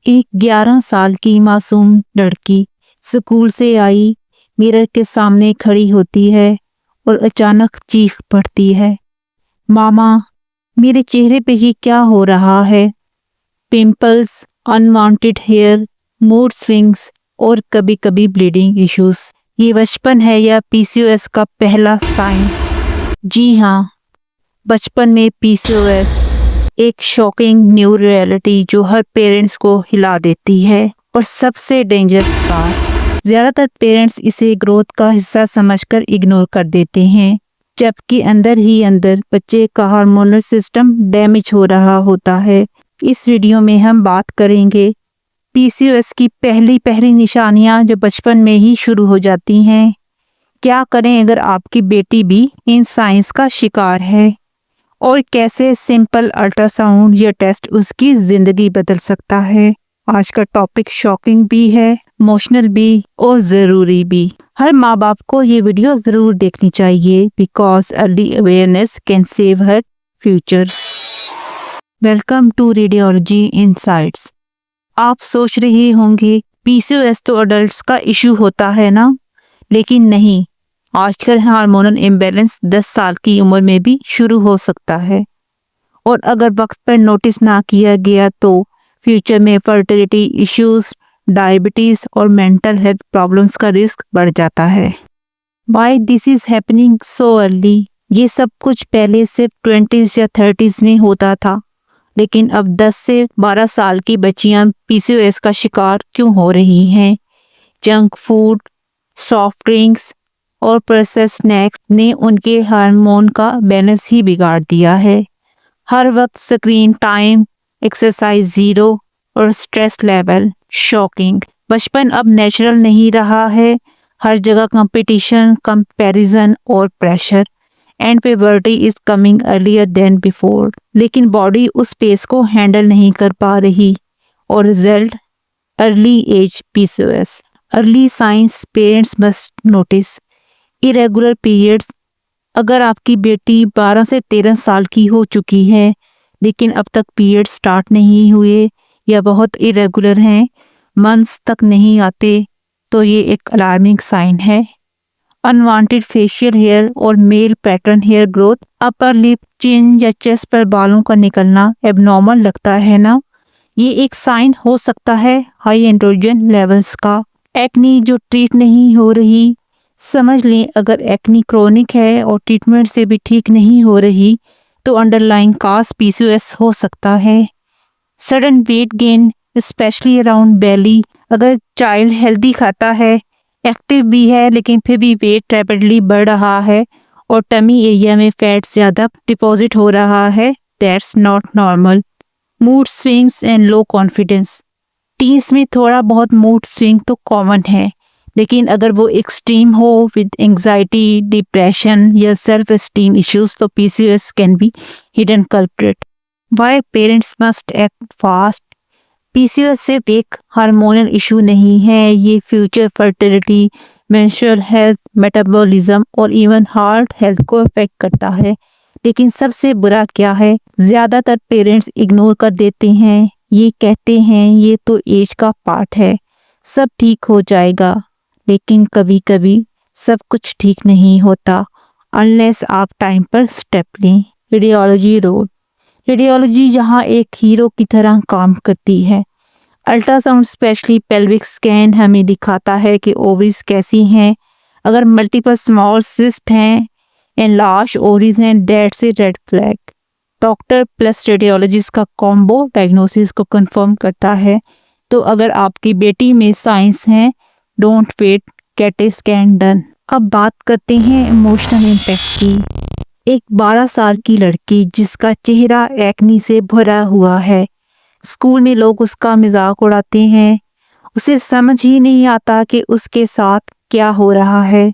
एक 11 साल की मासूम लड़की स्कूल से आई, मिरर के सामने खड़ी होती है और अचानक चीख पड़ती है, मामा, मेरे चेहरे पे ये क्या हो रहा है? Pimples, unwanted hair, mood swings और कभी कभी ब्लीडिंग इश्यूज। ये बचपन है या पीसीओएस का पहला साइन? जी हाँ, बचपन में पीसीओएस एक शॉकिंग न्यू रियलिटी जो हर पेरेंट्स को हिला देती है। और सबसे डेंजरस बात, ज्यादातर पेरेंट्स इसे ग्रोथ का हिस्सा समझकर इग्नोर कर देते हैं, जबकि अंदर ही अंदर बच्चे का हार्मोनल सिस्टम डैमेज हो रहा होता है। इस वीडियो में हम बात करेंगे पीसीओएस की पहली निशानियां जो बचपन में ही शुरू हो जाती हैं। क्या करें अगर आपकी बेटी भी इन साइंस का शिकार है, और कैसे सिंपल अल्ट्रासाउंड या टेस्ट उसकी जिंदगी बदल सकता है। आज का टॉपिक शॉकिंग भी है, इमोशनल भी और ज़रूरी भी। हर माँ बाप को ये वीडियो ज़रूर देखनी चाहिए, because early awareness can save her future. Welcome to radiology insights. आप सोच रहे होंगे पीसीओएस तो अडल्ट्स का इशू होता है ना, लेकिन नहीं, आजकल हार्मोनल इम्बैलेंस 10 साल की उम्र में भी शुरू हो सकता है, और अगर वक्त पर नोटिस ना किया गया तो फ्यूचर में फर्टिलिटी इश्यूज, डायबिटीज और मेंटल हेल्थ प्रॉब्लम्स का रिस्क बढ़ जाता है। Why this is happening so early? ये सब कुछ पहले सिर्फ 20s या 30s में होता था, लेकिन अब 10 से 12 साल की बच्चियां पीसीओएस का शिकार क्यों हो रही हैं? जंक फूड, सॉफ्ट ड्रिंक्स और प्रोसेस्ड स्नैक्स ने उनके हार्मोन का बैलेंस ही बिगाड़ दिया है। हर वक्त स्क्रीन टाइम, एक्सरसाइज जीरो और स्ट्रेस लेवल शॉकिंग। बचपन अब नेचुरल नहीं रहा है, हर जगह कंपटीशन, कंपैरिजन और pressure, and puberty is coming earlier than before. लेकिन बॉडी उस पेस को हैंडल नहीं कर पा रही, और result early age PCOS. Early signs parents must notice. Irregular periods. अगर आपकी बेटी 12 से 13 साल की हो चुकी है लेकिन अब तक पीरियड स्टार्ट नहीं हुए या बहुत इरेगुलर हैं, मंथ्स तक नहीं आते, तो ये एक अलार्मिंग साइन है। अनवांटेड फेशियल हेयर और male pattern hair growth. Upper lip, chin या चेस्ट पर बालों का निकलना एबनॉर्मल लगता है ना, ये एक साइन हो सकता है हाई एंड्रोजन लेवल्स का। एक्नी जो ट्रीट नहीं हो रही। समझ लें अगर एक्नी क्रोनिक है और ट्रीटमेंट से भी ठीक नहीं हो रही तो अंडरलाइंग काज पीसीओएस हो सकता है। Sudden weight gain specially around belly. अगर चाइल्ड हेल्दी खाता है, एक्टिव भी है, लेकिन फिर भी वेट रैपिडली बढ़ रहा है और टमी एरिया में फैट ज़्यादा डिपॉजिट हो रहा है, that's not normal. Mood swings and low confidence. Teens में थोड़ा बहुत मूड स्विंग तो कॉमन है, लेकिन अगर वो एक्सट्रीम हो विद एंग्जाइटी, डिप्रेशन या सेल्फ एस्टीम इश्यूज तो PCOS can be hidden culprit. Why parents must act fast? PCOS सिर्फ एक हार्मोनल इशू नहीं है, ये future fertility, menstrual health, metabolism और इवन हार्ट हेल्थ को अफेक्ट करता है। लेकिन सबसे बुरा क्या है, ज़्यादातर पेरेंट्स इग्नोर कर देते हैं। ये कहते हैं ये तो एज का पार्ट है, सब ठीक हो जाएगा, लेकिन कभी कभी सब कुछ ठीक नहीं होता अनलेस आप टाइम पर स्टेप लें। Radiology role. रेडियोलॉजी यहाँ एक हीरो की तरह काम करती है। अल्ट्रासाउंड स्पेशली पेल्विक स्कैन हमें दिखाता है कि ओवरीज कैसी हैं। अगर मल्टीपल स्मॉल सिस्ट हैं, एनलार्ज ओवरीज हैं, that's a red flag. Doctor plus radiologist का कॉम्बो डायग्नोसिस को कंफर्म करता है। तो अगर आपकी बेटी में साइंस हैं, don't wait, get a scan done. अब बात करते हैं इमोशनल इम्पैक्ट की। एक 12 साल की लड़की जिसका चेहरा एक्नी से भरा हुआ है, स्कूल में लोग उसका मजाक उड़ाते हैं, उसे समझ ही नहीं आता कि उसके साथ क्या हो रहा है।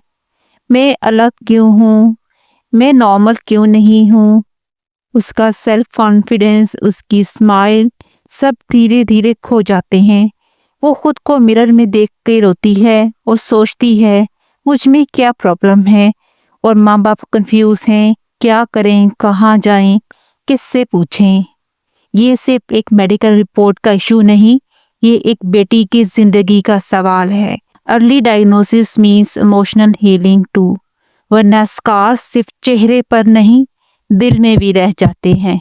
मैं अलग क्यों हूँ, मैं नॉर्मल क्यों नहीं हूँ। उसका सेल्फ कॉन्फिडेंस, उसकी स्माइल सब धीरे धीरे खो जाते हैं। वो खुद को मिरर में देख के रोती है और सोचती है मुझ में क्या प्रॉब्लम है, और माँ बाप कंफ्यूज हैं, क्या करें, कहाँ जाएं, किससे पूछें। ये सिर्फ एक मेडिकल रिपोर्ट का इशू नहीं, یہ ایک بیٹی کی زندگی کا سوال ہے۔ Early diagnosis means emotional healing too, ورنہ اسکارز صرف چہرے پر نہیں دل میں بھی رہ جاتے ہیں۔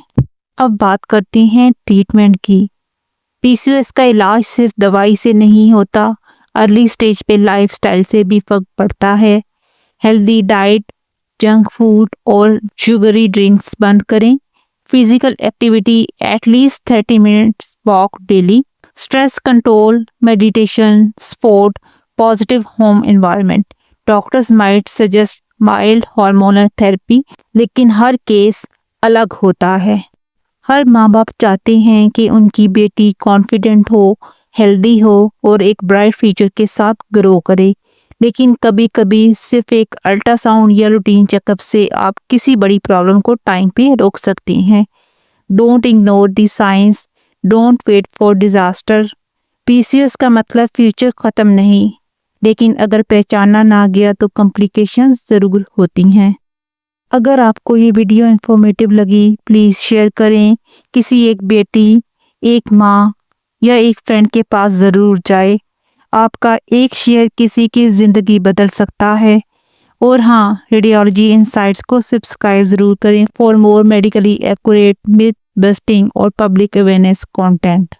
اب بات کرتے ہیں ٹریٹمنٹ کی۔ پی سی او ایس کا علاج صرف دوائی سے نہیں ہوتا، ارلی سٹیج پہ لائف سٹائل سے بھی فرق پڑتا ہے۔ ہیلدی ڈائٹ، جنک فوڈ اور شوگری ڈرنکس بند کریں۔ Physical activity at least 30 minutes walk daily. Stress control, meditation, support, positive home environment. Doctors might suggest mild hormonal therapy, لیکن ہر کیس الگ ہوتا ہے۔ ہر ماں باپ چاہتے ہیں کہ ان کی بیٹی کانفیڈنٹ ہو، ہیلدی ہو اور ایک برائٹ فیوچر کے ساتھ گرو کرے، لیکن کبھی کبھی صرف ایک الٹرا ساؤنڈ یا روٹین چیک اپ سے آپ کسی بڑی پرابلم کو ٹائم پہ روک سکتے ہیں۔ Don't ignore the signs, don't wait for disaster. P C O S کا مطلب فیوچر ختم نہیں، لیکن اگر پہچانا نہ گیا تو کمپلیکیشنز ضرور ہوتی ہیں۔ اگر آپ کو یہ ویڈیو انفارمیٹیو لگی پلیز شیئر کریں۔ کسی ایک بیٹی، ایک ماں یا ایک فرینڈ کے پاس ضرور جائے۔ آپ کا ایک شیئر کسی کی زندگی بدل سکتا ہے۔ اور ہاں، ریڈیولوجی انسائٹس کو سبسکرائب ضرور کریں for more medically accurate, myth busting اور پبلک اویئرنیس کانٹینٹ۔